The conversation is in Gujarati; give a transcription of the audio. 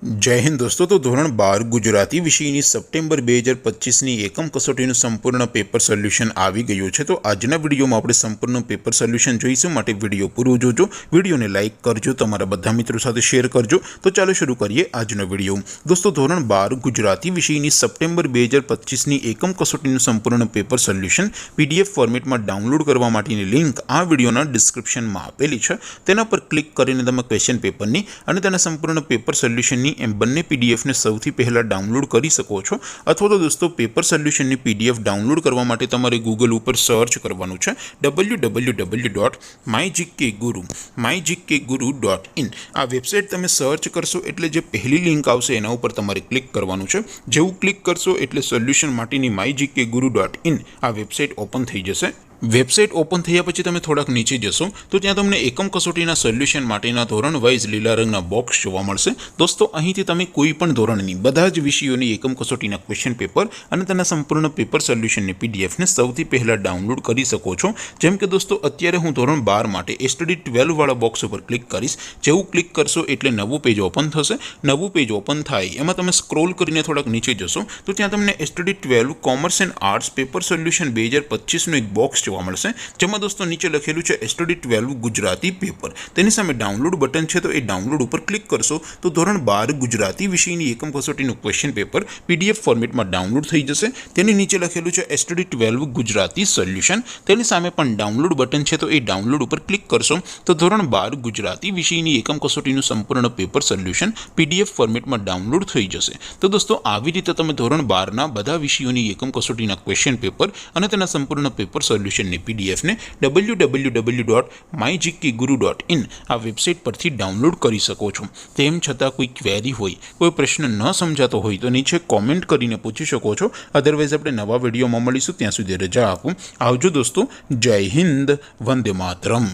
जय हिंद दोस्तों। तो धोरण 12 गुजराती विषयની સપ્ટેમ્બર 2025ની એકમ કસોટીનું સંપૂર્ણ પેપર સોલ્યુશન આવી ગયું છે। તો આજના વિડીયોમાં આપણે સંપૂર્ણ પેપર સોલ્યુશન જોઈશું, માટે વિડીયો પૂરો જોજો, વિડીયોને લાઇક કરજો, તમારા બધા મિત્રો સાથે શેર કરજો। તો ચાલો શરૂ કરીએ આજનો વિડીયો। દોસ્તો, ધોરણ 12 ગુજરાતી વિષયની સપ્ટેમ્બર 2025ની એકમ કસોટીનું સંપૂર્ણ પેપર સોલ્યુશન પીડીએફ ફોર્મેટમાં ડાઉનલોડ કરવા માટેની લિંક આ વિડીયોના ડિસ્ક્રિપ્શનમાં આપેલી છે। તેના પર ક્લિક કરીને તમે ક્વેશ્ચન પેપરની અને તેના સંપૂર્ણ પેપર સોલ્યુશનની એમ બંને પીડીએફને સૌથી પહેલાં ડાઉનલોડ કરી શકો છો। અથવા તો દોસ્તો, પેપર સોલ્યુશનની પીડીએફ ડાઉનલોડ કરવા માટે તમારે ગૂગલ ઉપર સર્ચ કરવાનું છે www.mygkguru.in। આ વેબસાઇટ તમે સર્ચ કરશો એટલે જે પહેલી લિંક આવશે એના ઉપર તમારે ક્લિક કરવાનું છે। જેવું ક્લિક કરશો એટલે સોલ્યુશન માટેની mygkguru.in આ વેબસાઇટ ઓપન થઈ જશે। વેબસાઇટ ઓપન થયા પછી તમે થોડાક નીચે જશો તો ત્યાં તમને એકમ કસોટીના સોલ્યુશન માટેના ધોરણ વાઇઝ લીલા રંગના બોક્સ જોવા મળશે। દોસ્તો, અહીંથી તમે કોઈ પણ ધોરણની બધા જ વિષયોની એકમ કસોટીના ક્વેશ્ચન પેપર અને તેના સંપૂર્ણ પેપર સોલ્યુશનની પીડીએફને સૌથી પહેલાં ડાઉનલોડ કરી શકો છો। જેમ કે દોસ્તો, અત્યારે હું ધોરણ 12 માટે સ્ટડી 12 વાળા બોક્સ ઉપર ક્લિક કરીશ। જેવું ક્લિક કરશો એટલે નવું પેજ ઓપન થશે। નવું પેજ ઓપન થાય એમાં તમે સ્ક્રોલ કરીને થોડાક નીચે જશો તો ત્યાં તમને study 12 commerce and arts paper solution 2025નું એક બોક્સ જોવા મળશે, જેમાં દોસ્તો નીચે લખેલું છે સ્ટડી 12 ગુજરાતી પેપર। તેની સામે ડાઉનલોડ બટન છે, તો એ ડાઉનલોડ ઉપર ક્લિક કરશો તો ધોરણ 12 ગુજરાતી વિષયની એકમ કસોટીનું ક્વેશ્ચન પેપર પીડીએફ ફોર્મેટમાં ડાઉનલોડ થઈ જશે। તેની નીચે લખેલું છે સ્ટડી 12 ગુજરાતી સોલ્યુશન। તેની સામે પણ ડાઉનલોડ બટન છે, તો એ ડાઉનલોડ ઉપર ક્લિક કરશો તો ધોરણ 12 ગુજરાતી વિષયની એકમ કસોટીનું સંપૂર્ણ પેપર સોલ્યુશન પીડીએફ ફોર્મેટમાં ડાઉનલોડ થઈ જશે। તો દોસ્તો, આવી રીતે તમે ધોરણ 12ના બધા વિષયોની એકમ કસોટીના ક્વેશ્ચન પેપર અને તેના સંપૂર્ણ પેપર સોલ્યુશનની પીડીએફને www.mygkguru.in આ વેબસાઇટ પરથી ડાઉનલોડ કરી શકો છો। તેમ છતાં કોઈ ક્વેરી હોય, કોઈ પ્રશ્ન ન સમજાતો હોય તો નીચે કોમેન્ટ કરીને પૂછી શકો છો। અધરવાઇઝ આપણે નવા વિડીયોમાં મળીશું, ત્યાં સુધી રજા આપું। આવજો દોસ્તો, જય હિન્દ, વંદે માતરમ।